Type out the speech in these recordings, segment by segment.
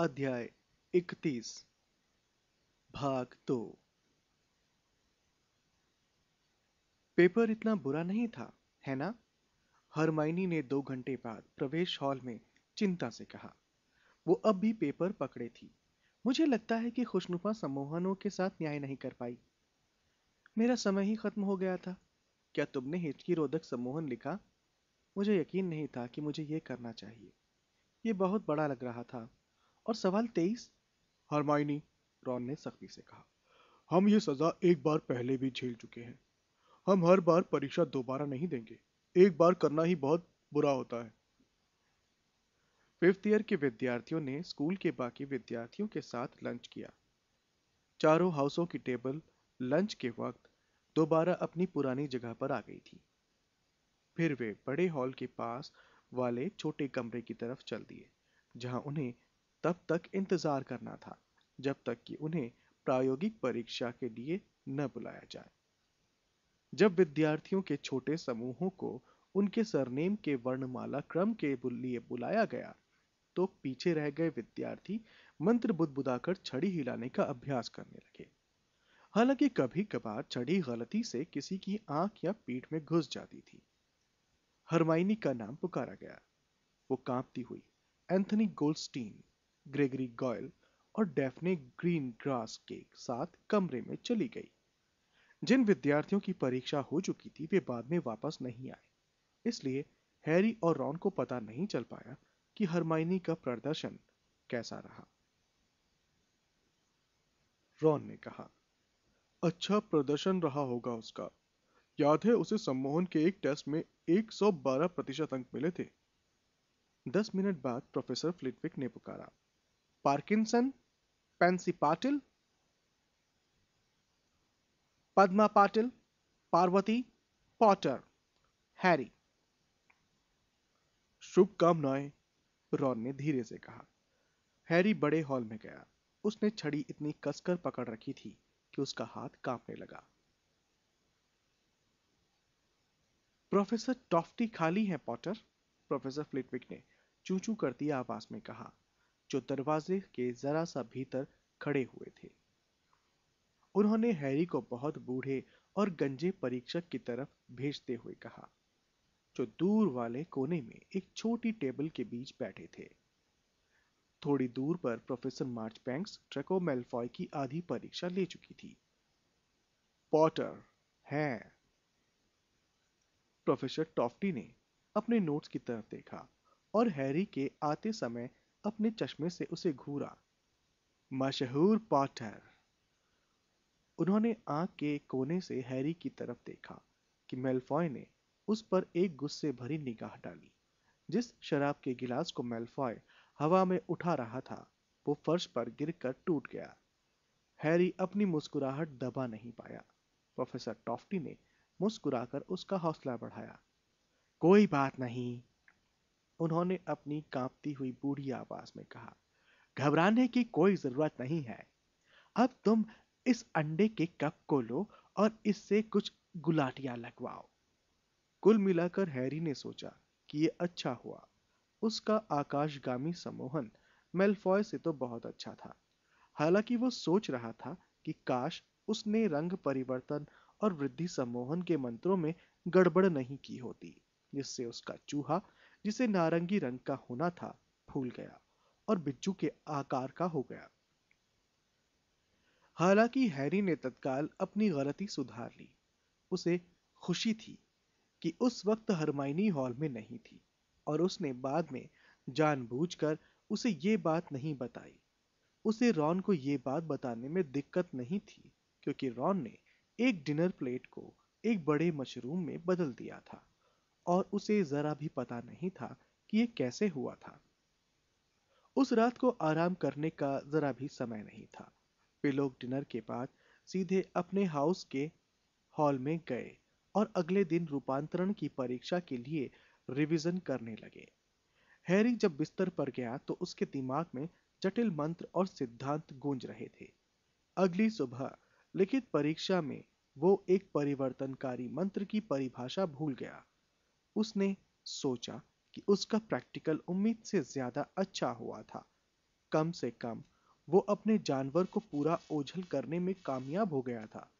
अध्याय 31 भाग 2। पेपर इतना बुरा नहीं था, है ना? हरमाइनी ने 2 घंटे बाद प्रवेश हॉल में चिंता से कहा। वो अब भी पेपर पकड़े थी। मुझे लगता है कि खुशनुमा सम्मोहनों के साथ न्याय नहीं कर पाई। मेरा समय ही खत्म हो गया था। क्या तुमने हिचकी रोधक सम्मोहन लिखा? मुझे यकीन नहीं था कि मुझे ये करना चाहिए। ये बहुत बड़ा लग रहा था। और सवाल 23? हरमाइनी, रॉन ने सख्ती से कहा, हम ये सजा एक बार पहले भी झेल चुके हैं। हम हर बार परीक्षा दोबारा नहीं देंगे। एक बार करना ही बहुत बुरा होता है। फिफ्थ ईयर के विद्यार्थियों ने स्कूल के बाकी विद्यार्थियों के साथ लंच किया। चारों हाउसों की टेबल लंच के वक्त दोबारा अपनी पुरानी जगह पर आ गई थी। फिर वे बड़े हॉल के पास वाले छोटे कमरे की तरफ चल दिए, जहां उन्हें तब तक इंतजार करना था जब तक कि उन्हें प्रायोगिक परीक्षा के लिए न बुलाया जाए। जब विद्यार्थियों के छोटे समूहों को उनके सरनेम के वर्णमाला क्रम के लिए बुलाया गया, तो पीछे रह गए विद्यार्थी मंत्र बुदबुदाकर छड़ी हिलाने का अभ्यास करने लगे। हालांकि कभी कभार छड़ी गलती से किसी की आंख या पीठ में घुस जाती थी। हरमाइनी का नाम पुकारा गया। वो कांपती हुई एंथनी गोल्डस्टीन, ग्रेगरी गॉयल और डेफ्ने ग्रीन ग्रास के साथ कमरे में चली गई। जिन विद्यार्थियों की परीक्षा हो चुकी थी वे बाद में वापस नहीं आए, इसलिए हैरी और रॉन को पता नहीं चल पाया कि हरमाइनी का प्रदर्शन कैसा रहा। रॉन ने कहा, अच्छा प्रदर्शन रहा होगा उसका। याद है उसे सम्मोहन के एक टेस्ट में 112% अंक मिले थे। 10 मिनट बाद प्रोफेसर फ्लिटविक ने पुकारा, Parkinson, Pence Patil, Padma Patil, Parvati, Potter, Harry. शुभकामनाएं, रॉन ने धीरे से कहा। हैरी बड़े हॉल में गया। उसने छड़ी इतनी कसकर पकड़ रखी थी कि उसका हाथ कांपने लगा। प्रोफेसर टॉफ्टी खाली है पॉटर, प्रोफेसर फ्लिटविक ने चू चू करती आवाज में कहा, जो दरवाजे के जरा सा भीतर खड़े हुए थे। उन्होंने हैरी को बहुत बूढ़े और गंजे परीक्षक की तरफ भेजते हुए कहा, जो दूर वाले कोने में एक छोटी टेबल के बीच बैठे थे। थोड़ी दूर पर प्रोफेसर मार्चबैंक्स ड्रेको मेलफॉय की आधी परीक्षा ले चुकी थी। पॉटर है। प्रोफेसर टॉफ्टी ने अपने नोट्स की तरफ देखा और हैरी के आते समय अपने चश्मे से उसे घूरा। मशहूर पॉटर। उन्होंने आंख के कोने से हैरी की तरफ देखा कि मेलफॉय ने उस पर एक गुस्से भरी निगाह डाली। जिस शराब के गिलास को मेलफॉय हवा में उठा रहा था, वो फर्श पर गिरकर टूट गया। हैरी अपनी मुस्कुराहट दबा नहीं पाया। प्रोफेसर टॉफ्टी ने मुस्कुराकर उसका हौसला बढ़ाया। कोई बात नहीं, उन्होंने अपनी कांपती हुई बूढ़ी आवाज में कहा, घबराने की कोई जरूरत नहीं है। अब तुम इस अंडे के कप को लो और इससे कुछ गुलाटियां लगवाओ। कुल मिलाकर हैरी ने सोचा कि ये अच्छा हुआ। उसका आकाशगामी सम्मोहन मेलफॉय से तो बहुत अच्छा था। हालांकि वो सोच रहा था कि काश उसने रंग परिवर्तन और वृद्धि सम्मोहन के मंत्रों में गड़बड़ नहीं की होती, जिससे उसका चूहा, जिसे नारंगी रंग का होना था, फूल गया और बिच्छू के आकार का हो गया। हालांकि हैरी ने तत्काल अपनी गलती सुधार ली। उसे खुशी थी कि उस वक्त हरमाइनी हॉल में नहीं थी और उसने बाद में जानबूझकर उसे ये बात नहीं बताई। उसे रॉन को ये बात बताने में दिक्कत नहीं थी, क्योंकि रॉन ने एक डिनर प्लेट को एक बड़े मशरूम में बदल दिया था और उसे जरा भी पता नहीं था कि ये कैसे हुआ था। उस रात को आराम करने का जरा भी समय नहीं था। वे लोग डिनर के बाद सीधे अपने हाउस के हॉल में गए और अगले दिन रूपांतरण की परीक्षा के लिए रिवीजन करने लगे। हैरी जब बिस्तर पर गया तो उसके दिमाग में जटिल मंत्र और सिद्धांत गूंज रहे थे। अगली सुबह लिखित परीक्षा में वो एक परिवर्तनकारी मंत्र की परिभाषा भूल गया। उसने सोचा कि उसका प्रैक्टिकल उम्मीद से ज्यादा अच्छा हुआ था। कम से कम वो अपने जानवर को पूरा ओझल करने में कामयाब हो गया था।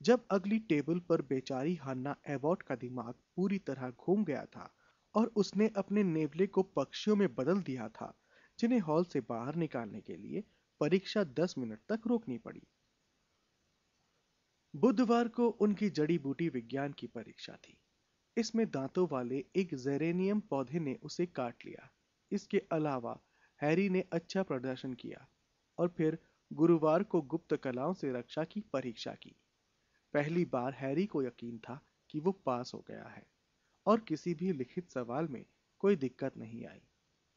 जब अगली टेबल पर बेचारी हन्ना एबॉट का दिमाग पूरी तरह घूम गया था और उसने अपने नेवले को पक्षियों में बदल दिया था, जिन्हें हॉल से बाहर निकालने के लिए परीक्षा 10 मिनट तक रोकनी पड़ी। बुधवार को उनकी जड़ी बूटी विज्ञान की परीक्षा थी। इसमें दांतों वाले एक जेरेनियम पौधे ने उसे काट लिया। इसके अलावा हैरी ने अच्छा प्रदर्शन किया और फिर गुरुवार को गुप्त कलाओं से रक्षा की परीक्षा की। पहली बार हैरी को यकीन था कि वो पास हो गया है और किसी भी लिखित सवाल में कोई दिक्कत नहीं आई।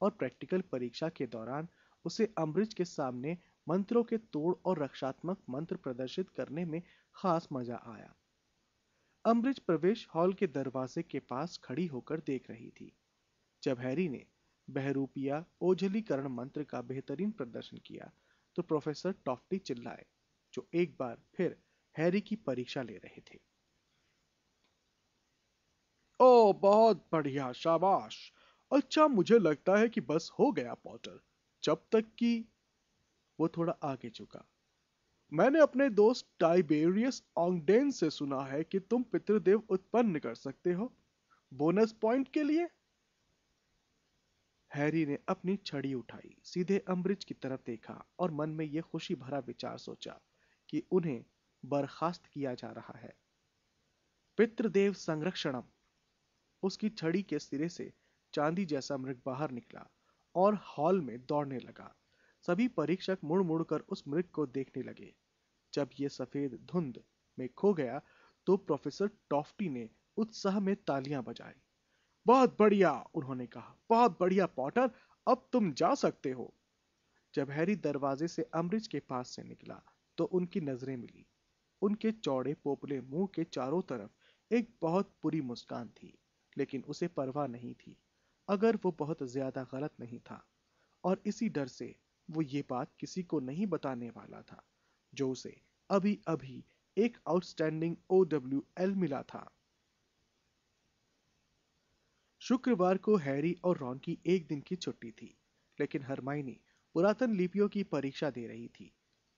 और प्रैक्टिकल परीक्षा के दौरान उसे अम्बरिज के सामने मंत्रों के तोड़ और रक्षात्मक मंत्र प्रदर्शित करने में खास मजा आया। अम्बरिज प्रवेश हॉल के दरवाजे के पास खड़ी होकर देख रही थी। जब हैरी ने बहरूपिया ओझलीकरण मंत्र का बेहतरीन प्रदर्शन किया तो प्रोफेसर टॉफ्टी चिल्लाए, जो एक बार फिर हैरी की परीक्षा ले रहे थे। ओ, बहुत बढ़िया, शाबाश। अच्छा, मुझे लगता है कि बस हो गया पॉटर, जब तक कि वो थोड़ा आगे झुका। मैंने अपने दोस्त टाइबेरियस ऑंगडेन से सुना है कि तुम पितृदेव उत्पन्न कर सकते हो, बोनस पॉइंट के लिए। हैरी ने अपनी छड़ी उठाई, सीधे अम्बरिज की तरफ देखा और मन में यह खुशी भरा विचार सोचा कि उन्हें बर्खास्त किया जा रहा है। पितृदेव संरक्षणम। उसकी छड़ी के सिरे से चांदी जैसा मृग बाहर निकला और हॉल में दौड़ने लगा। सभी परीक्षक मुड़ मुड़कर उस मृग को देखने लगे। जब यह सफेद धुंध में खो गया तो प्रोफेसर टॉफ्टी ने उत्साह में तालियां बजाई। बहुत बढ़िया, उन्होंने कहा, बहुत बढ़िया पॉटर, अब तुम जा सकते हो। जब हैरी दरवाजे से अम्बरिज के पास से निकला तो उनकी नजरें मिली। उनके चौड़े पोपले मुंह के चारों तरफ एक बहुत बुरी मुस्कान थी, लेकिन उसे परवाह नहीं थी अगर वो बहुत ज्यादा गलत नहीं था, और इसी डर से वो ये बात किसी को नहीं बताने वाला था जो उसे अभी अभी एक आउटस्टैंडिंग OWL मिला था। शुक्रवार को हैरी और रॉन की एक दिन की छुट्टी थी, लेकिन हरमाइनी पुरातन लिपियों की परीक्षा दे रही थी,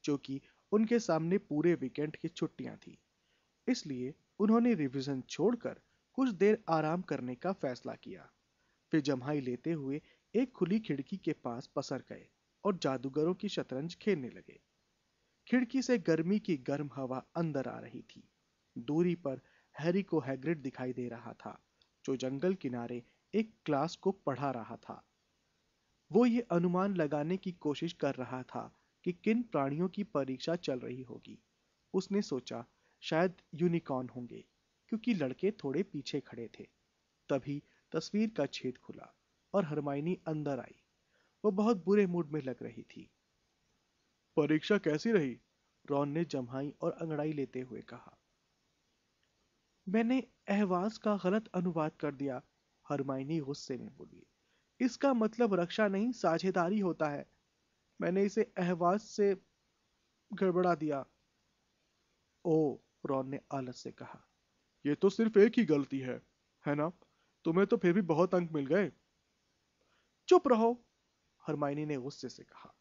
जो कि उनके सामने पूरे वीकेंड की छुट्टियां थी। इसलिए उन्होंने रिवीजन छोड़कर कुछ देर आराम करने का फैसला किया। वे जम्हाई लेते हुए एक खुली खिड़की के पास पसर गए और जादूगरों की शतरंज खेलने लगे। खिड़की से गर्मी की गर्म हवा अंदर आ रही थी। दूरी पर हैरी को हैग्रिड दिखाई दे रहा था, जो जंगल किनारे एक क्लास को पढ़ा रहा था। वो ये अनुमान लगाने की कोशिश कर रहा था कि किन प्राणियों की परीक्षा चल रही होगी। उसने सोचा शायद यूनिकॉर्न होंगे, क्योंकि लड़के थोड़े पीछे खड़े थे। तभी तस्वीर का छेद खुला और हरमाइनी अंदर आई। वो बहुत बुरे मूड में लग रही थी। परीक्षा कैसी रही? रॉन ने जम्हाई और अंगड़ाई लेते हुए कहा। मैंने अहवास का गलत अनुवाद कर दिया, हरमाइनी गुस्से में बोली। इसका मतलब रक्षा नहीं, साझेदारी होता है। मैंने इसे अहवास से गड़बड़ा दिया। ओ, रॉन ने आलस से कहा। ये तो सिर्फ एक ही गलती है ना? तुम्हें तो फिर भी बहुत अंक मिल गए। चुप रहो, हरमाइनी ने गुस्से से कहा।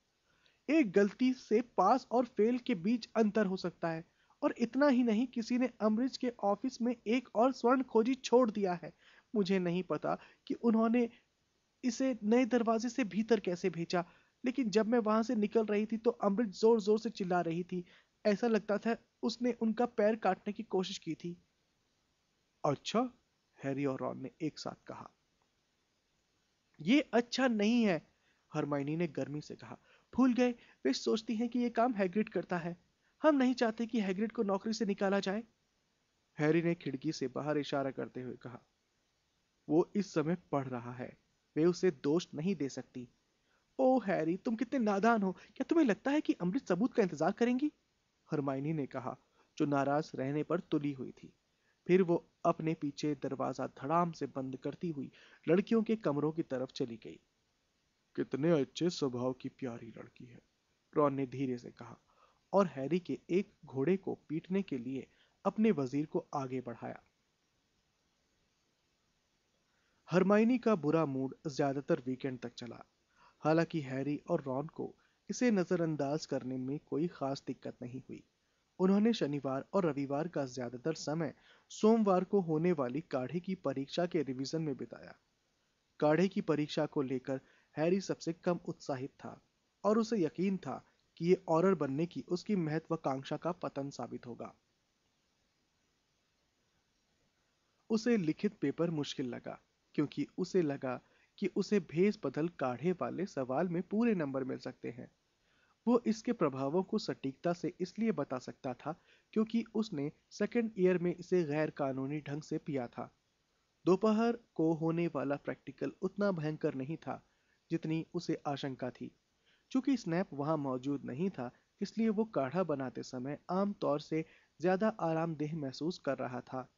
एक गलती से पास और फेल के बीच अंतर हो सकता है। और इतना ही नहीं, किसी ने अम्बरिज के ऑफिस में एक और स्वर्ण खोजी छोड़ दिया है। मुझे नहीं पता कि उन्होंने इसे नए दरवाजे से भीतर कैसे भेजा, लेकिन जब मैं वहां से निकल रही थी तो अम्बरिज जोर जोर से चिल्ला रही थी। ऐसा लगता था उसने उनका पैर काटने की कोशिश की थी। अच्छा, हैरी और रॉन ने एक साथ कहा। ये अच्छा नहीं है, हरमाइनी ने गर्मी से कहा। भूल गए, वे सोचती हैं कि ये काम हैग्रिड करता है। हम नहीं चाहते कि हैग्रिड को नौकरी से निकाला जाए। हैरी ने खिड़की से बाहर इशारा करते हुए कहा। वो इस समय पढ़ रहा है, वे उसे दोष नहीं दे सकती। ओ हैरी, तुम कितने नादान हो। क्या तुम्हें लगता है कि अमृत सबूत का इंतजार करेंगी? हरमाइनी ने कहा, जो नाराज रहने पर तुली हुई थी। फिर वो अपने पीछे दरवाजा धड़ाम से बंद करती हुई लड़कियों के कमरों की तरफ चली गई। कितने अच्छे स्वभाव की प्यारी लड़की है, रॉन ने धीरे से कहा, और हैरी के एक घोड़े को पीटने के लिए अपने वजीर को आगे बढ़ाया। हरमाइनी का बुरा मूड ज्यादातर वीकेंड तक चला। हालांकि हैरी और रॉन को इसे नजरअंदाज करने में कोई खास दिक्कत नहीं हुई। उन्होंने शनिवार और रविवार का ज्यादातर समय सोमवार को होने वाली काढ़े की परीक्षा के रिवीजन में बिताया। काढ़े की परीक्षा को लेकर हैरी सबसे कम उत्साहित था और उसे यकीन था कि ये ऑरर बनने की उसकी महत्वाकांक्षा का पतन साबित होगा। उसे लिखित पेपर मुश्किल लगा क्योंकि उसे लगा कि उसे भेस बदल काढ़े वाले सवाल में पूरे नंबर मिल सकते हैं। वो इसके प्रभावों को सटीकता से इसलिए बता सकता था क्योंकि उसने सेकेंड ईयर में इसे गैर कानूनी ढंग से पिया था। दोपहर को होने वाला प्रैक्टिकल उतना भयंकर नहीं था जितनी उसे आशंका थी। चूंकि स्नैप वहां मौजूद नहीं था, इसलिए वो काढ़ा बनाते समय आम तौर से ज्यादा आरामदेह महसूस कर रहा था।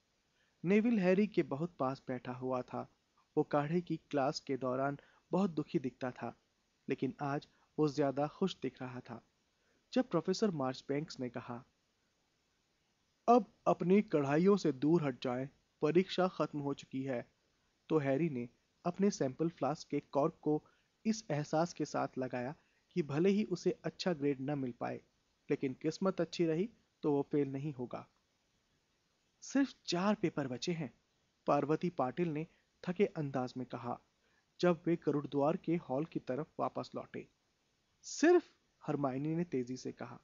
नेविल हैरी के बहुत पास बैठा हुआ था। वो काढ़े की क्लास के दौरान बहुत दुखी दिखता था, लेकिन आज वो ज्यादा खुश दिख रहा था। जब प्रोफेसर मार्चबैंक्स ने कहा, अब अपनी कढ़ाइयों से दूर हट जाएं, परीक्षा खत्म हो चुकी है, तो हैरी ने अपने सैंपल फ्लास्क के कॉर्क को इस एहसास के साथ लगाया कि भले ही उसे अच्छा ग्रेड न मिल पाए, लेकिन किस्मत अच्छी रही तो वो फेल नहीं होगा। सिर्फ 4 पेपर बचे हैं, पार्वती पाटिल ने थके अंदाज में कहा जब वे गरुड़द्वार के हॉल की तरफ वापस लौटे। सिर्फ, हरमाइनी ने तेजी से कहा,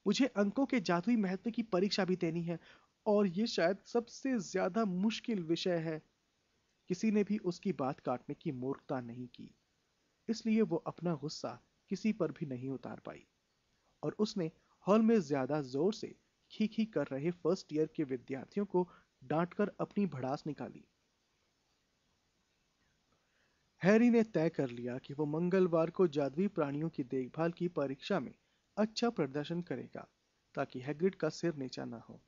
मुझे अंकों के जादुई महत्व की परीक्षा भी देनी है और ये शायद सबसे ज्यादा मुश्किल विषय है। किसी ने भी उसकी बात काटने की मूर्खता नहीं की, इसलिए वो अपना गुस्सा किसी पर भी नहीं उतार पाई और उसने हॉल में ज्यादा जोर से खी कर रहे फर्स्ट ईयर के विद्यार्थियों को डांटकर अपनी भड़ास निकाली। हैरी ने तय कर लिया कि वो मंगलवार को जादुई प्राणियों की देखभाल की परीक्षा में अच्छा प्रदर्शन करेगा ताकि हैग्रिड का सिर नीचा ना हो।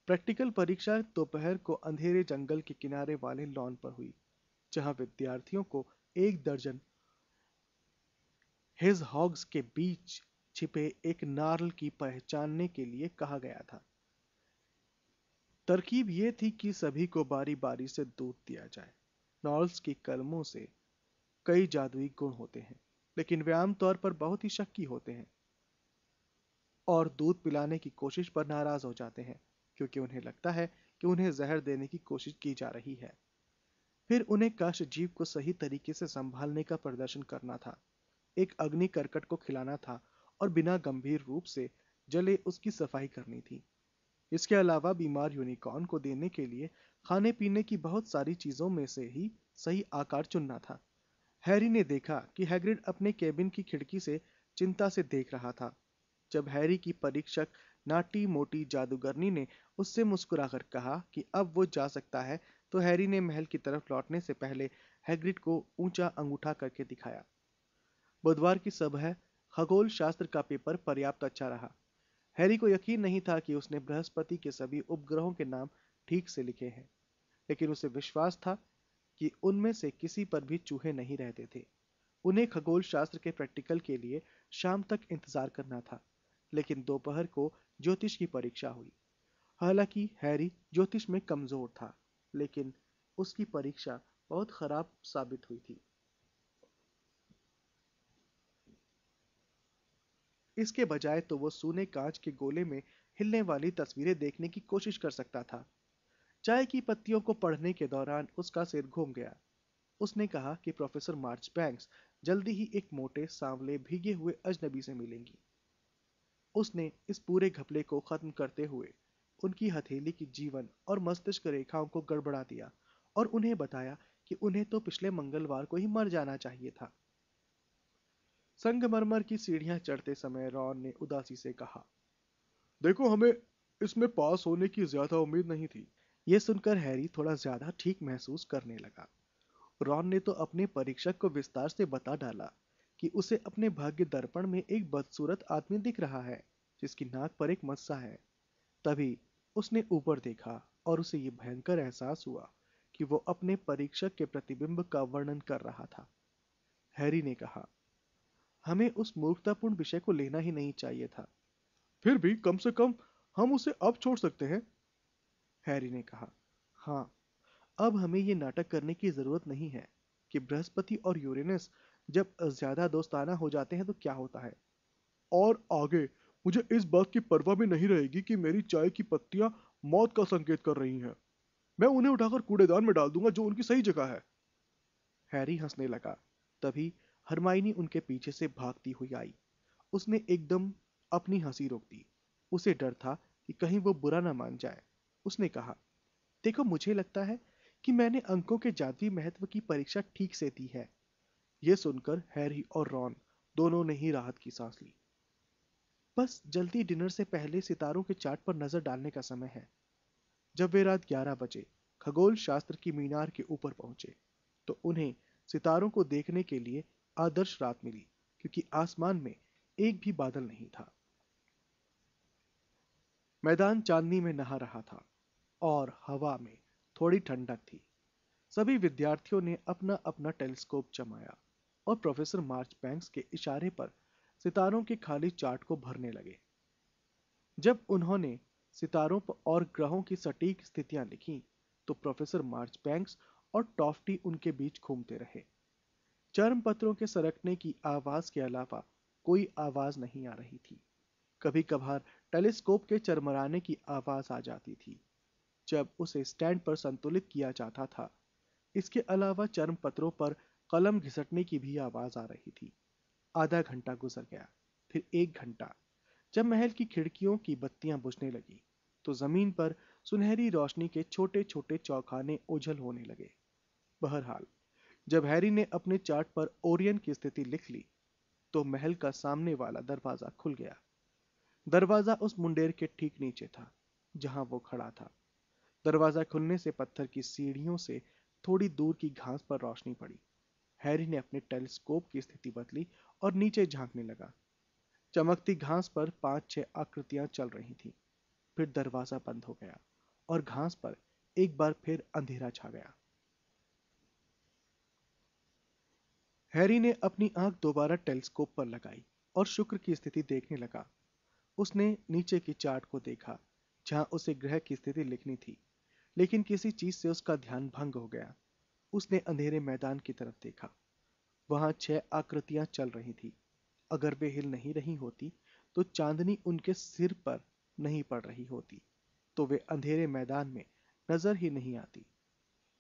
प्रैक्टिकल परीक्षा दोपहर को अंधेरे जंगल के किनारे वाले लॉन पर हुई, जहां विद्यार्थियों को एक दर्जन हेजहॉग्स के बीच छिपे एक नार्ल की पहचानने के लिए कहा गया था। तरकीब यह थी कि सभी को बारी बारी से दूध दिया जाए। नॉर्ल्स की कलमों से कई जादुई गुण होते हैं, लेकिन वे आम तौर पर बहुत ही शक्की होते हैं और दूध पिलाने की कोशिश पर नाराज हो जाते हैं क्योंकि उन्हें लगता है कि उन्हें जहर देने की कोशिश की जा रही है। फिर उन्हें काशजीव को सही तरीके से संभालने का प्रदर्शन करना था, एक अग्नि करकट को खिलाना था और बिना गंभीर रूप से जले उसकी सफाई करनी थी। इसके अलावा बीमार यूनिकॉर्न को देने के लिए खाने पीने की बहुत सारी चीजों में से ही सही आकार चुनना था। हैरी ने देखा कि हैग्रिड अपने केबिन की खिड़की से चिंता से देख रहा था। जब हैरी की परीक्षक नाटी मोटी जादूगरनी ने उससे मुस्कुराकर कहा कि अब वो जा सकता है, तो हैरी ने महल की तरफ लौटने से पहले हैग्रिड को ऊंचा अंगूठा करके दिखाया। बुधवार की सुबह खगोल शास्त्र का पेपर पर्याप्त अच्छा रहा। हैरी को यकीन नहीं था कि उसने बृहस्पति के सभी उपग्रहों के नाम ठीक से लिखे हैं, लेकिन उसे विश्वास था कि उनमें से किसी पर भी चूहे नहीं रहते थे। उन्हें खगोल शास्त्र के प्रैक्टिकल के लिए शाम तक इंतजार करना था, लेकिन दोपहर को ज्योतिष की परीक्षा हुई। हालांकि हैरी ज्योतिष में कमजोर था, लेकिन उसकी परीक्षा बहुत खराब साबित हुई थी। इसके बजाय तो वो सूने कांच के गोले में हिलने वाली तस्वीरें देखने की कोशिश कर सकता था। चाय की पत्तियों को पढ़ने के दौरान उसका सिर घूम गया। उसने कहा कि प्रोफेसर मार्चबैंक्स जल्दी ही एक मोटे सांवले भीगे हुए अजनबी से मिलेंगी। उसने इस पूरे घपले को खत्म करते हुए उनकी हथेली की जीवन और मस्तिष्क रेखाओं को गड़बड़ा दिया और उन्हें बताया कि उन्हें तो पिछले मंगलवार को ही मर जाना चाहिए था। संगमरमर की सीढ़ियां चढ़ते समय रॉन ने उदासी से कहा, देखो, हमें इसमें पास होने की ज्यादा उम्मीद नहीं थी। यह सुनकर हैरी थोड़ा ज्यादा ठीक महसूस करने लगा। रॉन ने तो अपने परीक्षक को विस्तार से बता डाला कि उसे अपने भाग्य दर्पण में एक बदसूरत आदमी दिख रहा है जिसकी नाक पर एक मस्सा है। तभी उसने ऊपर देखा और उसे यह भयंकर एहसास हुआ कि वो अपने परीक्षक के प्रतिबिंब का वर्णन कर रहा था। हैरी ने कहा, हमें उस मूर्खतापूर्ण विषय को लेना ही नहीं चाहिए था। फिर भी कम से कम हम उसे अब छोड़ सकते हैं, हैरी ने कहा। हाँ, अब हमें ये नाटक करने की जरूरत नहीं है कि बृहस्पति और यूरेनस जब ज्यादा दोस्ताना हो जाते हैं तो क्या होता है। और आगे, मुझे इस बात की परवाह भी नहीं रहेगी कि मेरी चाय की पत्तियां मौत का संकेत कर रही हैं। मैं उन्हें उठाकर कूड़ेदान में डाल दूंगा जो उनकी सही जगह है। हैरी हंसने लगा। तभी हरमाइनी उनके पीछे से भागती हुई आई। उसने एकदम अपनी हंसी रोक दी। उसे डर था कि कहीं वो बुरा ना मान जाए। उसने कहा, देखो, मुझे लगता है कि मैंने अंकों के जादुई महत्व की परीक्षा ठीक से दी है। यह सुनकर हैरी और रॉन दोनों ने ही राहत की सांस ली। बस जल्दी डिनर से पहले सितारों के चार्ट पर नजर डालने का समय है। जब वे रात 11 बजे खगोल शास्त्र की मीनार के ऊपर पहुंचे तो उन्हें सितारों को देखने के लिए आदर्श रात मिली, क्योंकि आसमान में एक भी बादल नहीं था। मैदान चांदनी में नहा रहा था और हवा में थोड़ी ठंडक थी। सभी विद्यार्थियों ने अपना अपना टेलीस्कोप जमाया और प्रोफेसर मार्चबैंक्स के इशारे पर सितारों के खाली चार्ट को भरने लगे। जब उन्होंने सितारों और ग्रहों की सटीक स्थितियां लिखी तो प्रोफेसर मार्चबैंक्स और टॉफ्टी उनके बीच घूमते रहे। चर्म पत्रों के सरकने की आवाज के अलावा कोई आवाज नहीं आ रही थी। कभी कभार टेलीस्कोप के चरमराने की आवाज आ जाती थी जब उसे स्टैंड पर संतुलित किया जाता था। इसके अलावा चर्म पत्रों पर कलम घिसटने की भी आवाज आ रही थी। आधा घंटा गुजर गया, फिर 1 घंटा। जब महल की खिड़कियों की बत्तियां बुझने लगी तो जमीन पर सुनहरी रोशनी के छोटे छोटे चौखाने ओझल होने लगे। बहरहाल, जब हैरी ने अपने चार्ट पर ओरियन की स्थिति लिख ली तो महल का सामने वाला दरवाजा खुल गया। दरवाजा उस मुंडेर के ठीक नीचे था जहां वो खड़ा था। दरवाजा खुलने से पत्थर की सीढ़ियों से थोड़ी दूर की घास पर रोशनी पड़ी। हैरी ने अपने टेलीस्कोप की स्थिति बदली और नीचे झांकने लगा। चमकती घास पर 5-6 आकृतियां चल रही थीं। फिर दरवाजा बंद हो गया और घास पर एक बार फिर अंधेरा छा गया। हैरी ने अपनी आंख दोबारा टेलीस्कोप पर लगाई और शुक्र की स्थिति देखने लगा। उसने नीचे की चार्ट को देखा जहां उसे ग्रह की स्थिति लिखनी थी, लेकिन किसी चीज से उसका ध्यान भंग हो गया। उसने अंधेरे मैदान की तरफ देखा। वहां 6 आकृतियां चल रही थी। अगर वे हिल नहीं रही होती तो चांदनी उनके सिर पर नहीं पड़ रही होती, तो वे अंधेरे मैदान में नजर ही नहीं आती।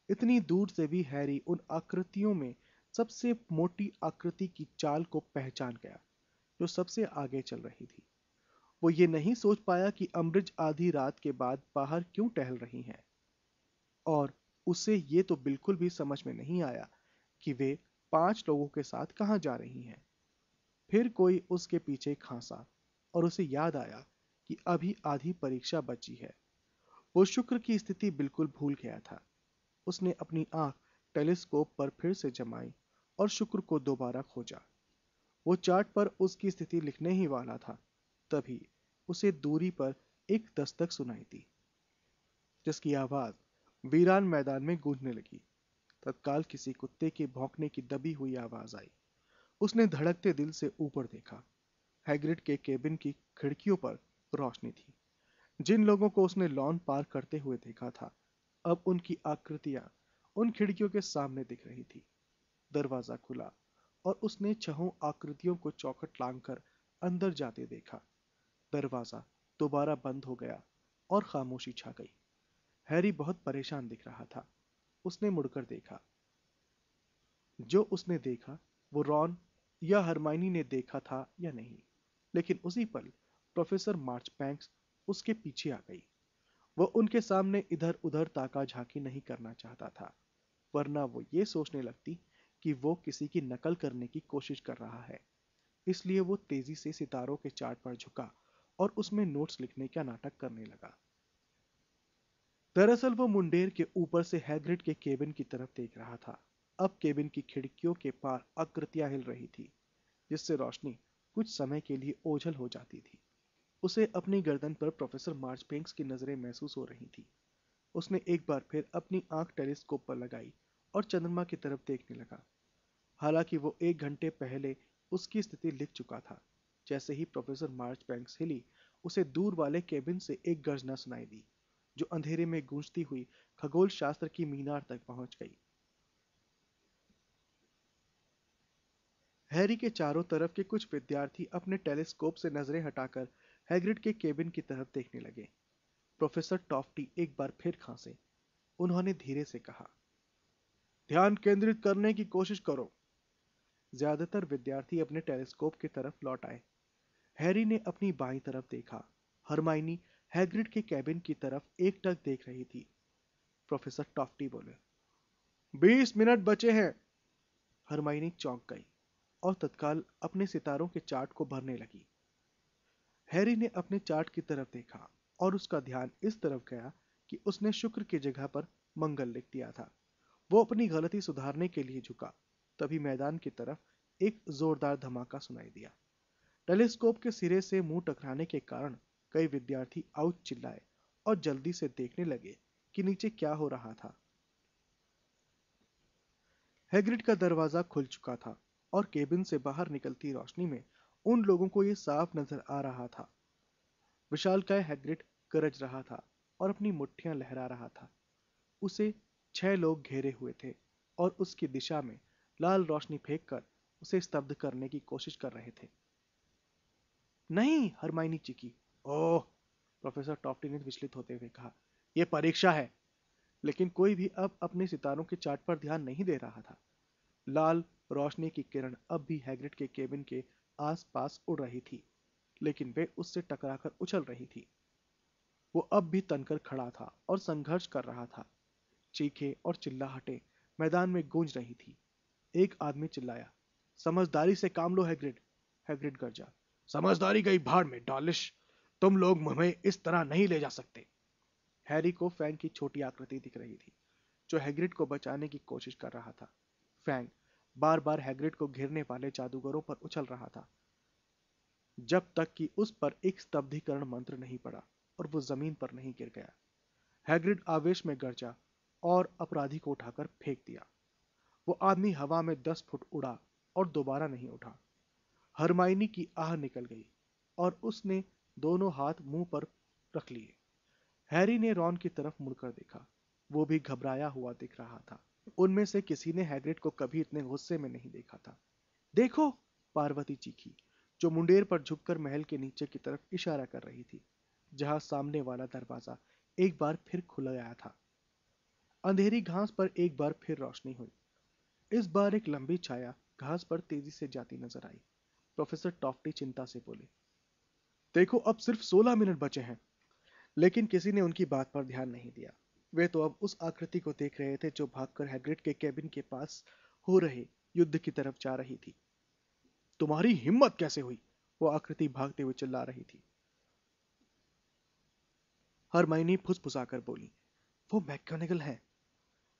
इतनी दूर से भी हैरी उन आकृतियों में सबसे मोटी आकृति की चाल को पहचान गया जो सबसे आगे चल रही थी। वो ये नहीं सोच पाया कि अम्बृज आधी रात के बाद बाहर क्यों टहल रही हैं, और उसे ये तो बिल्कुल भी समझ में नहीं आया कि वे 5 लोगों के साथ कहां जा रही हैं। फिर कोई उसके पीछे खांसा और उसे याद आया कि अभी आधी परीक्षा बची है। वो शुक्र की स्थिति बिल्कुल भूल गया था। उसने अपनी आंख टेलीस्कोप पर फिर से जमाई और शुक्र को दोबारा खोजा। वो चार्ट पर उसकी स्थिति लिखने ही वाला था, तभी उसे दूरी पर एक दस्तक सुनाई दी, जिसकी आवाज वीरान मैदान में गूंजने लगी। तत्काल किसी कुत्ते के भौंकने की दबी हुई आवाज आई। उसने धड़कते दिल से ऊपर देखा। हैग्रिड के केबिन की खिड़कियों पर रोशनी थी। जिन लोगों को उसने लॉन पार करते हुए देखा था, अब उनकी आकृतियां उन खिड़कियों के सामने दिख रही थी। दरवाजा खुला और उसने 6 आकृतियों को चौखट लांघकर अंदर जाते देखा। दरवाजा दोबारा बंद हो गया और खामोशी छा गई। हैरी बहुत परेशान दिख रहा था। उसने मुड़कर देखा। जो उसने देखा वो रॉन या हरमाइनी ने देखा था या नहीं, लेकिन उसी पल प्रोफेसर मार्चबैंक्स उसके पीछे आ गई। वो उनके सामने इधर उधर ताका झांकी नहीं करना चाहता था, वरना वो ये सोचने लगती कि वो किसी की नकल करने की कोशिश कर रहा है। इसलिए वो तेजी से सितारों के चार्ट पर झुका और उसमें नोट्स लिखने का नाटक करने लगा। दरअसल वो मुंडेर के ऊपर से हैग्रिड के केबिन की तरफ देख रहा था। अब केबिन की खिड़कियों के पार आकृतियां हिल रही थी, जिससे रोशनी कुछ समय के लिए ओझल हो जाती थी। उसे अपनी गर्दन पर प्रोफेसर मार्चबैंक्स की नजरें महसूस हो रही थी। उसने एक बार फिर अपनी आंख टेलीस्कोप पर लगाई और चंद्रमा की तरफ देखने लगा। हालांकि वो 1 घंटे पहले उसकी स्थिति लिख चुका था। जैसे ही प्रोफेसर मार्चबैंक्स हिली, उसे दूर वाले केबिन से एक गर्जना सुनाई दी, जो अंधेरे में गूंजती हुई खगोल शास्त्र की मीनार तक पहुंच गई। हैरी के चारों तरफ के कुछ विद्यार्थी अपने टेलीस्कोप से नजरें हटाकर हैग्रिड के केबिन की तरफ देखने लगे। प्रोफेसर टॉफ्टी एक बार फिर खांसे। उन्होंने धीरे से कहा, ध्यान केंद्रित करने की कोशिश करो। ज्यादातर विद्यार्थी अपने टेलीस्कोप की तरफ लौट आए। हैरी ने अपनी बाईं तरफ देखा। हरमाइनी हैग्रिड के केबिन की तरफ एकटक देख रही थी। प्रोफेसर टॉफ्टी बोले, 20 मिनट बचे हैं। हरमाइनी चौंक गई और तत्काल अपने सितारों के चार्ट को भरने लगी। हैरी ने अपने चार्ट की तरफ देखा और उसका ध्यान इस तरफ गया कि उसने शुक्र की जगह पर मंगल लिख दिया था। वो अपनी गलती सुधारने के लिए झुका। तभी मैदान की तरफ एक जोरदार धमाका सुनाई दिया। टेलीस्कोप के सिरे से मुंह टकराने के कारण कई विद्यार्थी आउच चिल्लाए और जल्दी से देखने लगे कि नीचे क्या हो रहा था। हैग्रिड का दरवाजा खुल चुका था और केबिन से बाहर निकलती रोशनी में उन लोगों को यह साफ नजर आ रहा था। विशालकाय हैग्रिड गरज रहा था और अपनी मुट्ठियां लहरा रहा था। उसे 6 लोग घेरे हुए थे और उसकी दिशा में लाल रोशनी फेंककर उसे स्तब्ध करने की कोशिश कर रहे थे। नहीं, हरमाइनी चीखी। ओह, प्रोफेसर टॉफ्टी ने विचलित होते हुए कहा, यह परीक्षा है। लेकिन कोई भी अब अपने सितारों के चार्ट पर ध्यान नहीं दे रहा था। लाल रोशनी की किरण अब भी हैग्रिड के केबिन के आसपास उड़ रही थी, लेकिन वे उससे टकराकर उछल रही थी। वो अब भी तनकर खड़ा था और संघर्ष कर रहा था। चीखें और चिल्लाहटें मैदान में गूंज रही थी। एक आदमी चिल्लाया, समझदारी से काम लो हैग्रिड। हैग्रिड गरजा, समझदारी गई भाड़ में डॉलिश। तुम लोग हमें इस तरह नहीं ले जा सकते। हैरी को फैंग की छोटी आकृति दिख रही थी, जो हैग्रिड को बचाने की कोशिश कर रहा था। फैंग बार बार हैग्रिड को घेरने वाले जादूगरों पर उछल रहा था, जब तक कि उस पर एक स्तब्धीकरण मंत्र नहीं पड़ा और वो जमीन पर नहीं गिर गया। हैग्रिड आवेश में गरजा और अपराधी को उठाकर फेंक दिया। वो आदमी हवा में 10 फुट उड़ा और दोबारा नहीं उठा। हरमाइनी की आह निकल गई और उसने दोनों हाथ मुंह पर रख लिए। हैरी ने रॉन की तरफ मुड़कर देखा। वो भी घबराया हुआ दिख रहा था। उनमें से किसी ने हैग्रिड को कभी इतने गुस्से में नहीं देखा था। देखो, पार्वती चीखी, जो मुंडेर पर झुककर महल के नीचे की तरफ इशारा कर रही थी, जहां सामने वाला दरवाजा एक बार फिर खुल गया था। अंधेरी घास पर एक बार फिर रोशनी हुई। इस बार एक लंबी छाया घास पर तेजी से जाती नजर आई। प्रोफेसर टॉफ्टी चिंता से बोले, देखो, अब सिर्फ 16 मिनट बचे हैं। लेकिन किसी ने उनकी बात पर ध्यान नहीं दिया। वे तो अब उस आकृति को देख रहे थे जो भागकर हैग्रिड के केबिन के पास हो रहे युद्ध की तरफ जा रही थी। तुम्हारी हिम्मत कैसे हुई? वो आकृति भागते हुए चिल्ला रही थी। हरमाइनी फुसफुसाकर बोली, वो मैकगोनागल है।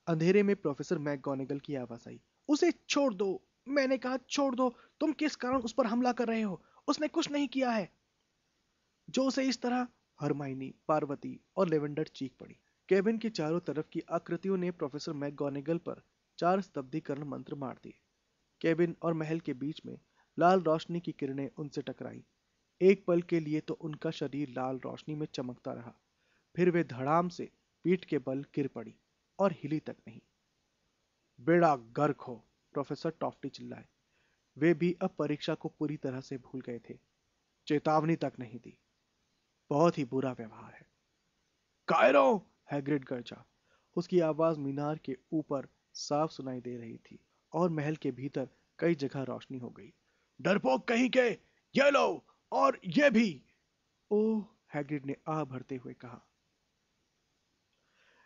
अंधेरे में प्रोफेसर मैकगोनागल की आवाज आई, उसे छोड़ दो। मैंने कहा छोड़ दो। तुम किस कारण उस पर हमला कर रहे हो? उसने कुछ नहीं किया है। जो उसे इस तरह। हरमाइनी, पार्वती और लेवेंडर चीख पड़ी। केबिन के चारों तरफ की आकृतियों ने प्रोफेसर मैकगोनागल पर 4 स्तब्धीकरण मंत्र मार दिए। केबिन और महल के बीच में लाल रोशनी की किरणें उनसे टकराई। एक पल के लिए तो उनका शरीर लाल रोशनी में चमकता रहा, फिर वे धड़ाम से पीठ के बल गिर पड़ी और हिली तक नहीं। बेड़ा गर्क हो, प्रोफेसर टॉफ्टी चिल्लाए। वे भी अब परीक्षा को पूरी तरह से भूल गए थे। चेतावनी तक नहीं दी। बहुत ही बुरा व्यवहार है। कायरो, हैग्रिड गरजा। उसकी आवाज मीनार के ऊपर साफ सुनाई दे रही थी और महल के भीतर कई जगह रोशनी हो गई। डरपोक कहीं के, ये लो, और ये भी। ओह, हैग्रिड ने आह भरते हुए कहा।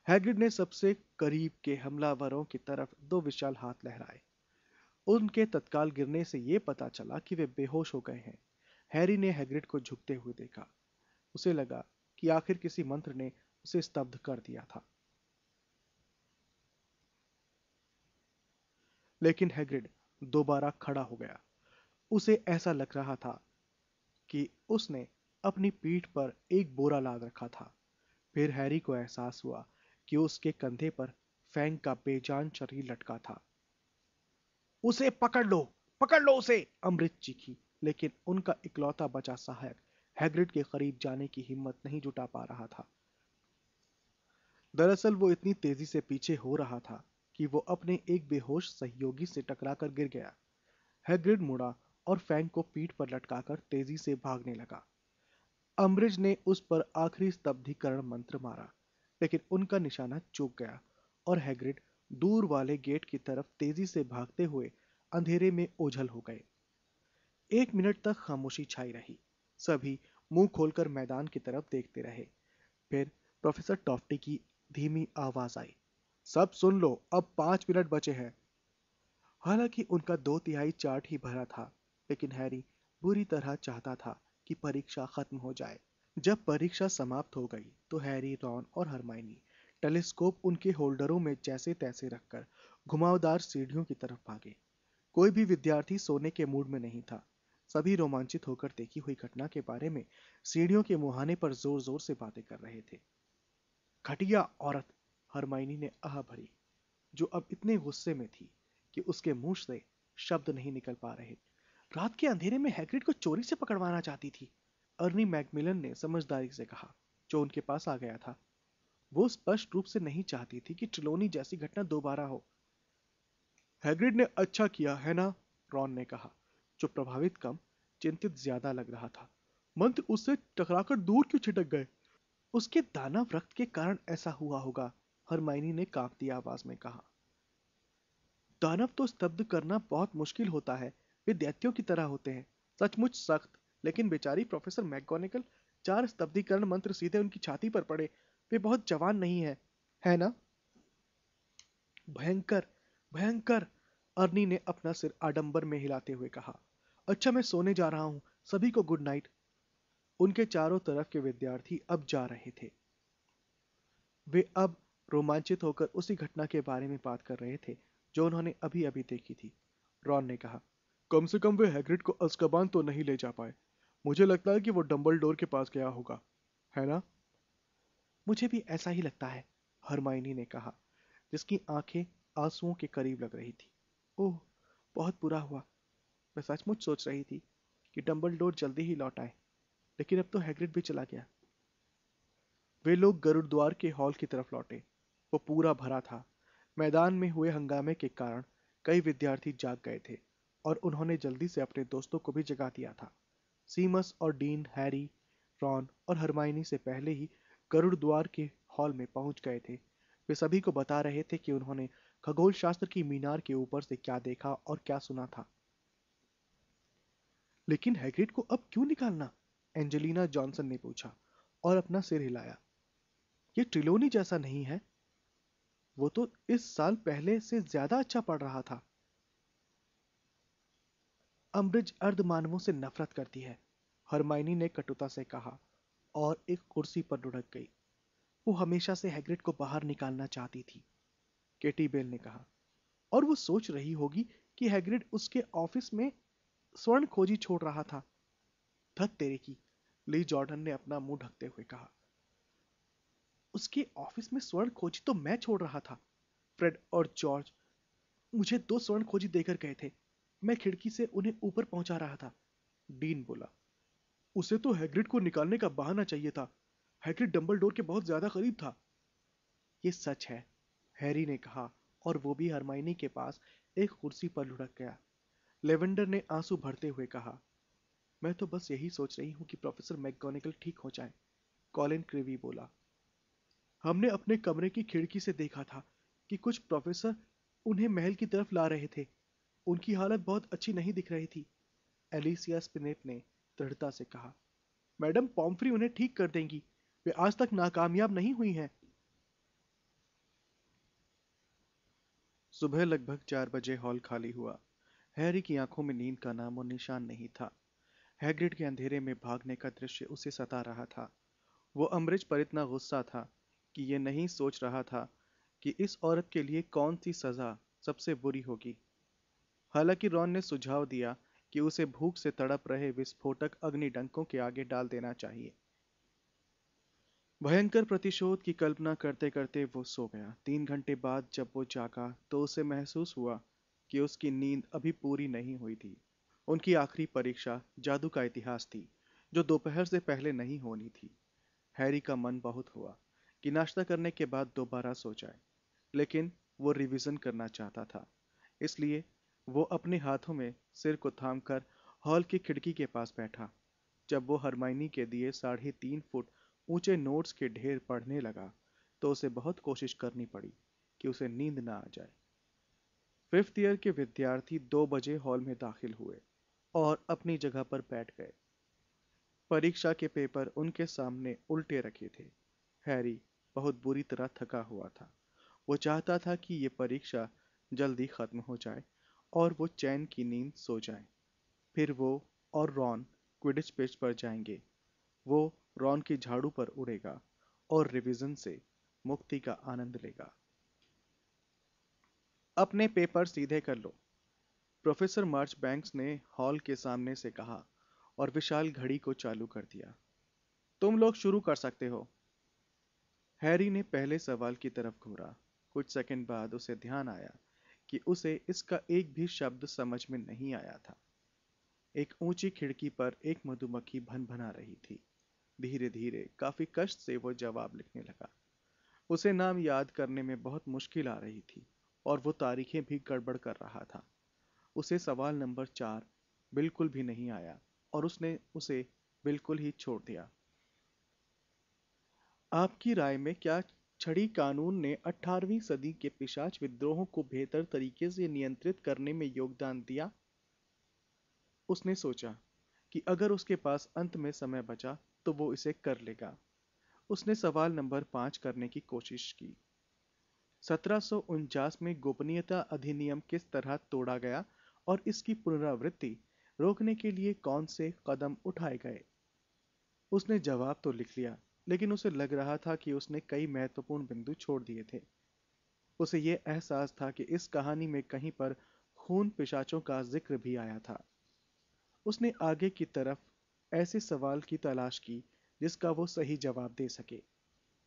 हैग्रिड ने सबसे करीब के हमलावरों की तरफ 2 विशाल हाथ लहराए। उनके तत्काल गिरने से यह पता चला कि वे बेहोश हो गए हैं। हैरी ने हैग्रिड को झुकते हुए देखा। उसे लगा कि आखिर किसी मंत्र ने उसे स्तब्ध कर दिया था। लेकिन हैग्रिड दोबारा खड़ा हो गया। उसे ऐसा लग रहा था कि उसने अपनी पीठ पर एक बोरा लाद रखा था। फिर हैरी को एहसास हुआ कि उसके कंधे पर फैंग का बेजान शरीर लटका था। उसे पकड़ लो उसे, अमृत चीखी। लेकिन उनका इकलौता बचा सहायक हैग्रिड के करीब जाने की हिम्मत नहीं जुटा पा रहा था। दरअसल वो इतनी तेजी से पीछे हो रहा था कि वो अपने एक बेहोश सहयोगी से टकराकर गिर गया। हैग्रिड मुड़ा और फैंग को पीठ पर लटकाकर तेजी से भागने लगा। अम्बरिज ने उस पर आखिरी स्तब्धीकरण मंत्र मारा, लेकिन उनका निशाना चूक गया और हैग्रिड दूर वाले गेट की तरफ तेजी से भागते हुए अंधेरे में ओझल हो गए। 1 मिनट तक खामोशी छाई रही। सभी मुंह खोलकर मैदान की तरफ देखते रहे। फिर प्रोफेसर टॉफ्टी की धीमी आवाज आई, सब सुन लो, अब 5 मिनट बचे हैं। हालांकि उनका 2/3 चार्ट ही भरा था, लेकिन हैरी बुरी तरह चाहता था कि परीक्षा खत्म हो जाए। जब परीक्षा समाप्त हो गई तो हैरी, रॉन और हरमाइनी टेलीस्कोप उनके होल्डरों में जैसे तैसे रखकर घुमावदार सीढ़ियों की तरफ भागे। कोई भी विद्यार्थी सोने के मूड में नहीं था। सभी रोमांचित होकर देखी हुई घटना के बारे में सीढ़ियों के मुहाने पर जोर जोर से बातें कर रहे थे। घटिया औरत, हरमाइनी ने आह भरी, जो अब इतने गुस्से में थी कि उसके मुंह से शब्द नहीं निकल पा रहे। रात के अंधेरे में हैग्रिड को चोरी से पकड़वाना चाहती थी, अर्नी मैकमिलन ने समझदारी से कहा, जो उनके पास आ गया था। वो स्पष्ट रूप से नहीं चाहती थी कि ट्रिलोनी जैसी घटना दोबारा हो। हैग्रिड ने अच्छा किया है ना, रॉन ने कहा, जो प्रभावित कम, चिंतित ज्यादा लग रहा था। मंत्र उससे टकराकर दूर क्यों छिटक गए? उसके दानव रक्त के कारण ऐसा हुआ होगा, हरमाइनी ने कांपती आवाज में कहा। दानव तो स्तब्ध करना बहुत मुश्किल होता है, वे दैत्यों की तरह होते हैं, सचमुच सख्त। लेकिन बेचारी प्रोफेसर मैकगोनागल, 4 स्तब्धीकरण मंत्र सीधे उनकी छाती पर पड़े। वे बहुत जवान नहीं है ना? भयंकर, भयंकर, अर्नी ने अपना सिर आडंबर में हिलाते हुए कहा। अच्छा, मैं सोने जा रहा हूं, सभी को गुड नाइट। उनके चारों तरफ के विद्यार्थी अब जा रहे थे। वे अब रोमांचित होकर उसी घटना के बारे में बात कर रहे थे जो उन्होंने अभी अभी देखी थी। रॉन ने कहा, कम से कम वे हैग्रिड को अज़्काबान तो नहीं ले जा पाए। मुझे लगता है कि वो डंबलडोर के पास गया होगा, है ना? मुझे भी ऐसा ही लगता है, हरमाइनी ने कहा, जिसकी आंखें आंसुओं के करीब लग रही थी। ओह, बहुत बुरा हुआ। मैं सचमुच सोच रही थी कि डंबलडोर जल्दी ही लौट आए, लेकिन अब तो हैग्रिड भी चला गया। वे लोग गरुड़द्वार के हॉल की तरफ लौटे। वो पूरा भरा था। मैदान में हुए हंगामे के कारण कई विद्यार्थी जाग गए थे और उन्होंने जल्दी से अपने दोस्तों को भी जगा दिया था। सीमस और डीन, हैरी, रॉन और हरमाइनी से पहले ही गरुड़द्वार के हॉल में पहुंच गए थे। वे सभी को बता रहे थे कि उन्होंने खगोल शास्त्र की मीनार के ऊपर से क्या देखा और क्या सुना था। लेकिन हैग्रिड को अब क्यों निकालना? एंजेलिना जॉनसन ने पूछा और अपना सिर हिलाया। ये ट्रिलोनी जैसा नहीं है। वो तो इस साल पहले से ज्यादा अच्छा पढ़ रहा था। अम्बरिज अर्धमानवों से नफरत करती है, हरमाइनी ने कटुता से कहा और एक कुर्सी पर लुढ़क गई। वो हमेशा से हैग्रिड को बाहर निकालना चाहती थी, केटी बेल ने कहा। और वो सोच रही होगी कि हैग्रिड उसके ऑफिस में स्वर्ण खोजी छोड़ रहा था। धत तेरे की, ली जॉर्डन ने अपना मुंह ढकते हुए कहा। उसके ऑफिस में स्वर्ण खोजी तो मैं छोड़ रहा था। फ्रेड और जॉर्ज मुझे 2 स्वर्ण खोजी देकर गए थे। मैं खिड़की से उन्हें ऊपर पहुंचा रहा था। डीन बोला, उसे तो हैग्रिड को निकालने का बहाना चाहिए था। हैग्रिड डंबलडोर के बहुत ज्यादा करीब था। ये सच है, हैरी ने कहा, और वो भी हरमाइनी के पास एक कुर्सी पर लुढ़क गया। लेवेंडर ने आंसू भरते हुए कहा, मैं तो बस यही सोच रही हूँ कि प्रोफेसर मैकगोनागल ठीक हो जाए। कॉलिन क्रीवी बोला, हमने अपने कमरे की खिड़की से देखा था कि कुछ प्रोफेसर उन्हें महल की तरफ ला रहे थे। उनकी हालत बहुत अच्छी नहीं दिख रही थी। एलिसिया स्पिनेट ने दृढ़ता से कहा, मैडम पॉम्फ्री उन्हें ठीक कर देंगी। वे आज तक नाकामयाब नहीं हुई हैं। सुबह लगभग 4 बजे हॉल खाली हुआ। हैरी की आंखों में नींद का नामो निशान नहीं था। हैग्रिड के अंधेरे में भागने का दृश्य उसे सता रहा था। वो अम्बरिज पर इतना गुस्सा था कि ये नहीं सोच रहा था कि इस औरत के लिए कौन सी सजा सबसे बुरी होगी। हालांकि रॉन ने सुझाव दिया कि उसे भूख से तड़प रहे विस्फोटक अग्निडंकों के आगे डाल देना चाहिए। भयंकर प्रतिशोध की कल्पना करते करते वो सो गया। 3 घंटे बाद जब वो जागा तो उसे महसूस हुआ कि उसकी नींद अभी पूरी नहीं हुई थी। उनकी आखिरी परीक्षा जादू का इतिहास थी, जो दोपहर से पहले नहीं होनी थी। हैरी का मन बहुत हुआ कि नाश्ता करने के बाद दोबारा सो जाए, लेकिन वो रिवीजन करना चाहता था। इसलिए वो अपने हाथों में सिर को थामकर हॉल की खिड़की के पास बैठा। जब वो हरमाइनी के दिए 3.5 फुट ऊंचे नोट्स के ढेर पढ़ने लगा तो उसे बहुत कोशिश करनी पड़ी कि उसे नींद ना आ जाए। 5th ईयर के विद्यार्थी 2 बजे हॉल में दाखिल हुए और अपनी जगह पर बैठ गए। परीक्षा के पेपर उनके सामने उल्टे रखे थे। हैरी बहुत बुरी तरह थका हुआ था। वो चाहता था कि ये परीक्षा जल्दी खत्म हो जाए और वो चैन की नींद सो जाए। फिर वो और रॉन क्विडिच पिच पर जाएंगे। वो रॉन की झाड़ू पर उड़ेगा और रिवीजन से मुक्ति का आनंद लेगा। अपने पेपर सीधे कर लो, प्रोफेसर मार्चबैंक्स ने हॉल के सामने से कहा और विशाल घड़ी को चालू कर दिया। तुम लोग शुरू कर सकते हो। हैरी ने पहले सवाल की तरफ घूरा। कुछ सेकंड बाद उसे ध्यान आया कि उसे इसका एक भी शब्द समझ में नहीं आया था। एक ऊंची खिड़की पर एक मधुमक्खी भनभना रही थी। धीरे धीरे काफी कष्ट से वो जवाब लिखने लगा। उसे नाम याद करने में बहुत मुश्किल आ रही थी और वो तारीखें भी गड़बड़ कर रहा था। उसे सवाल नंबर 4 बिल्कुल भी नहीं आया और उसने उसे बिल्कुल ही छोड़ दिया। आपकी राय में क्या छड़ी कानून ने 18वीं सदी के पिशाच विद्रोहों को बेहतर तरीके से नियंत्रित करने में योगदान दिया? उसने सोचा कि अगर उसके पास अंत में समय बचा तो वो इसे कर लेगा। उसने सवाल नंबर 5 करने की कोशिश की। 1749 में गोपनीयता अधिनियम किस तरह तोड़ा गया और इसकी पुनरावृत्ति रोकने के लिए कौन से कदम उठाए गए? उसने जवाब तो लिख लिया, लेकिन उसे लग रहा था कि उसने कई महत्वपूर्ण बिंदु छोड़ दिए थे। उसे ये एहसास था कि इस कहानी में कहीं पर खून पिशाचों का जिक्र भी आया था। उसने आगे की तरफ ऐसे सवाल की तलाश की जिसका वो सही जवाब दे सके।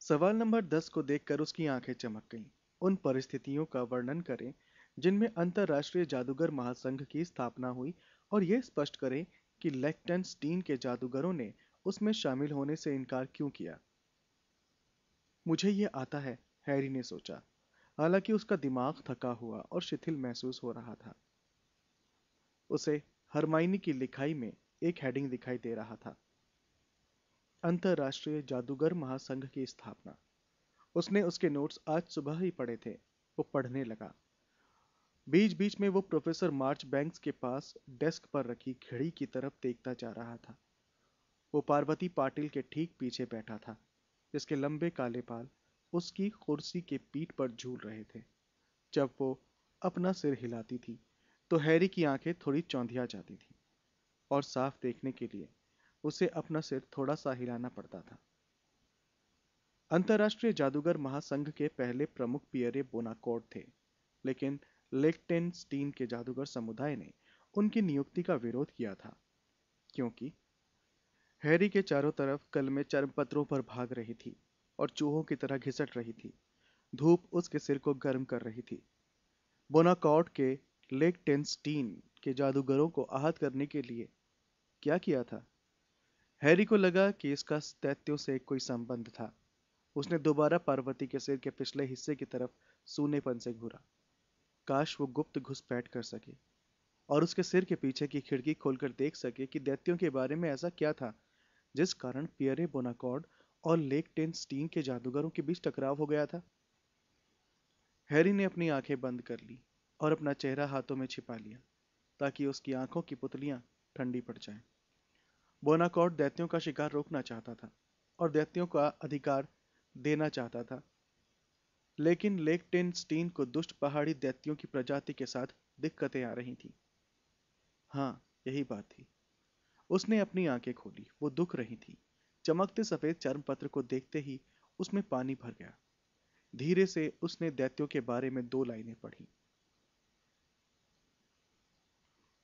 सवाल नंबर 10 को देखकर उसकी आंखें चमक गईं। उन परिस्थितियों का वर्णन करें जिनमें अंतरराष्ट्रीय जादूगर महासंघ की स्थापना हुई और यह स्पष्ट करें कि लेक्टेनस्टीन के जादूगरों ने उसमें शामिल होने से इनकार क्यों किया। मुझे ये आता है, हैरी ने सोचा, हालांकि उसका दिमाग थका हुआ और शिथिल महसूस हो रहा था। उसे हरमाइनी की लिखाई में एक हेडिंग दिखाई दे रहा था, अंतरराष्ट्रीय जादूगर महासंघ की स्थापना। उसने उसके नोट्स आज सुबह ही पढ़े थे। वो पढ़ने लगा। बीच बीच में वो प्रोफेसर मार्चबैंक्स के पास डेस्क पर रखी घड़ी की तरफ देखता जा रहा था। वो पार्वती पाटिल के ठीक पीछे बैठा था, जिसके लंबे काले बाल उसकी कुर्सी के पीठ पर झूल रहे थे। जब वो अपना सिर हिलाती थी तो हैरी की आंखें थोड़ी चौंधिया जाती थी और साफ देखने के लिए उसे अपना सिर थोड़ा सा हिलाना पड़ता था। अंतर्राष्ट्रीय जादूगर महासंघ के पहले प्रमुख पियरे बोनाकोर्ट थे, लेकिन लेक्टेनस्टीन के जादूगर समुदाय ने उनकी नियुक्ति का विरोध किया था, क्योंकि हैरी के चारों तरफ कलमें चर्मपत्रों पर भाग रही थी और चूहों की तरह घिसट रही थी। धूप उसके सिर को गर्म कर रही थी। बोनाकॉर्ट के लेक्टेनस्टीन के जादूगरों को आहत करने के लिए क्या किया था? हैरी को लगा कि इसका दैत्यों से कोई संबंध था। उसने दोबारा पार्वती के सिर के पिछले हिस्से की तरफ सूनेपन से घूरा। काश वो गुप्त घुसपैठ कर सके और उसके सिर के पीछे की खिड़की खोलकर देख सके कि दैत्यों के बारे में ऐसा क्या था जिस कारण पियरे बोनाकॉर्ड और लेक्टेनस्टीन के जादूगरों के बीच टकराव हो गया था। हैरी ने अपनी आंखें बंद कर ली और अपना चेहरा हाथों में छिपा लिया ताकि उसकी आंखों की पुतलियां ठंडी पड़ जाएं। बोनाकॉर्ड दैत्यों का शिकार रोकना चाहता था और दैत्यों का अधिकार देना चाहता था, लेकिन लेक्टेनस्टीन को दुष्ट पहाड़ी दैत्यों की प्रजाति के साथ दिक्कतें आ रही थीं। हाँ, यही बात थी। उसने अपनी आंखें खोली। वो दुख रही थी। चमकते सफेद चर्मपत्र को देखते ही उसमें पानी भर गया। धीरे से उसने दैत्यों के बारे में 2 लाइनें पढ़ी।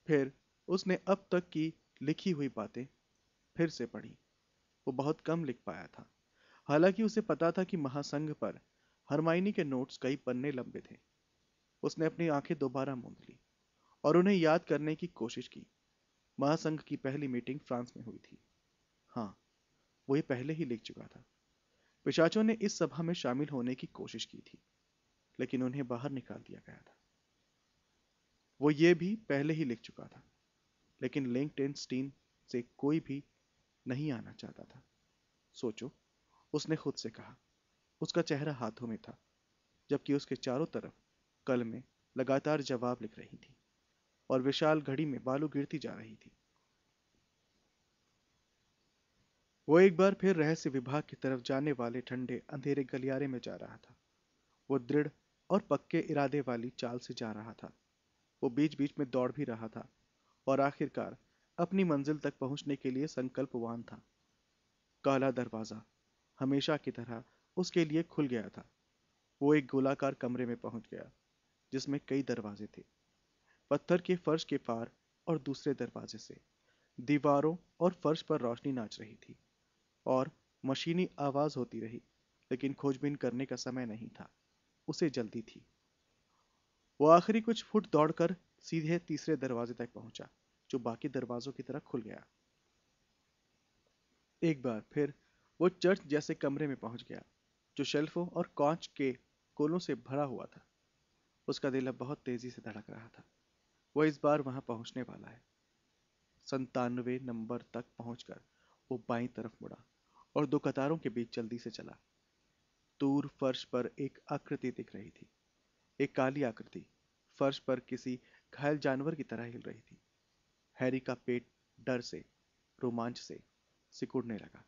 फिर उसने अब तक की लिखी हुई बातें फिर से पढ़ी। वो बहुत कम लिख पाया था, हालांकि उसे पता था कि महासंघ पर हरमाइनी के नोट्स कई पन्ने लंबे थे। उसने अपनी आंखें दोबारा मूंद ली और उन्हें याद करने की कोशिश की। महासंघ की पहली मीटिंग फ्रांस में हुई थी। हाँ, वो ये पहले ही लिख चुका था। पिशाचों ने इस सभा में शामिल होने की कोशिश की थी, लेकिन उन्हें बाहर निकाल दिया गया था। वो ये भी पहले ही लिख चुका था, लेकिन लिंक्डइन से कोई भी नहीं आना चाहता था। सोचो, उसने खुद से कहा। उसका चेहरा हाथों में था, जबकि उसके चारों तरफ कलमें लगातार जवाब लिख रही थी और विशाल घड़ी में बालू गिरती जा रही थी। वो एक बार फिर रहस्य विभाग की तरफ जाने वाले ठंडे अंधेरे गलियारे में जा रहा था। वो दृढ़ और पक्के इरादे वाली चाल से जा रहा था। वो बीच बीच में दौड़ भी रहा था और आखिरकार अपनी मंजिल तक पहुंचने के लिए संकल्पवान था। काला दरवाजा हमेशा की तरह उसके लिए खुल गया था। वो एक गोलाकार कमरे में पहुंच गया, जिसमें कई दरवाजे थे। पत्थर के फर्श के पार और दूसरे दरवाजे से दीवारों और फर्श पर रोशनी नाच रही थी और मशीनी आवाज होती रही, लेकिन खोजबीन करने का समय नहीं था। उसे जल्दी थी। वो आखिरी कुछ फुट दौड़कर सीधे तीसरे दरवाजे तक पहुंचा, जो बाकी दरवाजों की तरह खुल गया। एक बार फिर वो चर्च जैसे कमरे में पहुंच गया, जो शेल्फों और कांच के कोलों से भरा हुआ था। उसका दिल अब बहुत तेजी से धड़क रहा था। वो इस बार वहां पहुंचने वाला है। 97 नंबर तक पहुंचकर वो बाईं तरफ मुड़ा और दो कतारों के बीच जल्दी से चला। दूर फर्श पर एक आकृति दिख रही थी, एक काली आकृति फर्श पर किसी घायल जानवर की तरह हिल रही थी। हैरी का पेट डर से, रोमांच से सिकुड़ने लगा।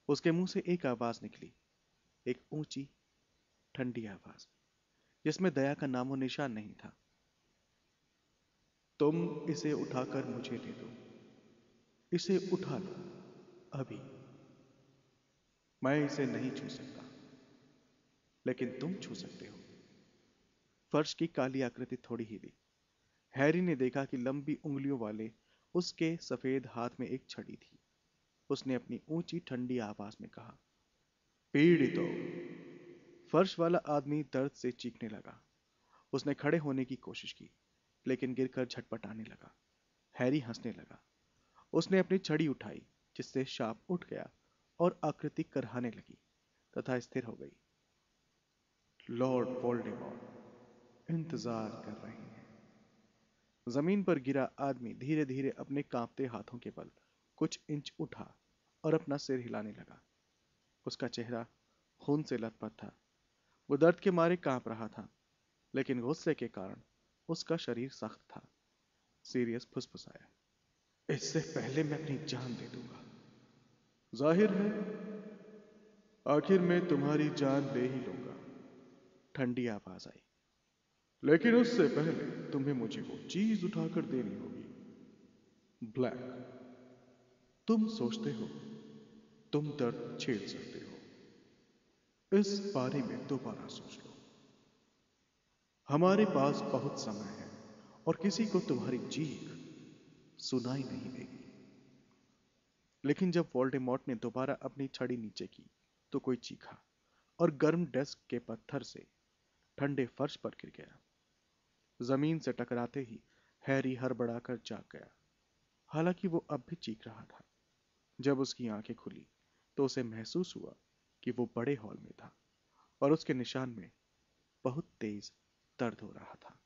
उसके मुंह से एक आवाज निकली, एक ऊंची ठंडी आवाज, जिसमें दया का नामो निशान नहीं था। तुम इसे उठाकर मुझे दे दो। इसे उठा लो, अभी। मैं इसे नहीं छू सकता, लेकिन तुम छू सकते हो। फर्श की काली आकृति थोड़ी हिली। हैरी ने देखा कि लंबी उंगलियों वाले उसके सफेद हाथ में एक छड़ी थी। उसने अपनी ऊंची ठंडी आवाज में कहा, पीड़ितो। फर्श वाला आदमी दर्द से चीखने लगा। उसने खड़े होने की कोशिश की, लेकिन गिरकर झटपटाने लगा। हैरी हंसने लगा। उसने अपनी छड़ी उठाई, जिससे शाप उठ गया और आकृति करहाने लगी तथा स्थिर हो गई। लॉर्ड वोल्डेमॉर्ट इंतजार कर रहे हैं। जमीन पर गिरा आदमी धीरे धीरे अपने कांपते हाथों के बल कुछ इंच उठा और अपना सिर हिलाने लगा। उसका चेहरा खून से लथपथ था। वो दर्द के मारे कांप रहा था, लेकिन गुस्से के कारण उसका शरीर सख्त था। सीरियस फुसफुसाया, इससे पहले मैं अपनी जान दे दूंगा। जाहिर है, आखिर मैं तुम्हारी जान ले ही लूंगा। ठंडी आवाज आई, लेकिन उससे पहले तुम्हें मुझे वो चीज उठाकर देनी होगी। ब्लैक, तुम सोचते हो तुम दर्द छेड़ सकते हो। इस बारे में दोबारा सोच लो। हमारे पास बहुत समय है और किसी को तुम्हारी चीख सुनाई नहीं देगी। लेकिन जब वोल्डेमॉर्ट ने दोबारा अपनी छड़ी नीचे की, तो कोई चीखा और गर्म डेस्क के पत्थर से ठंडे फर्श पर गिर गया। जमीन से टकराते ही हैरी हड़बड़ाकर जाग गया। हालांकि वो अब भी चीख रहा था। जब उसकी आंखें खुली, तो उसे महसूस हुआ कि वो बड़े हॉल में था और उसके निशान में बहुत तेज दर्द हो रहा था।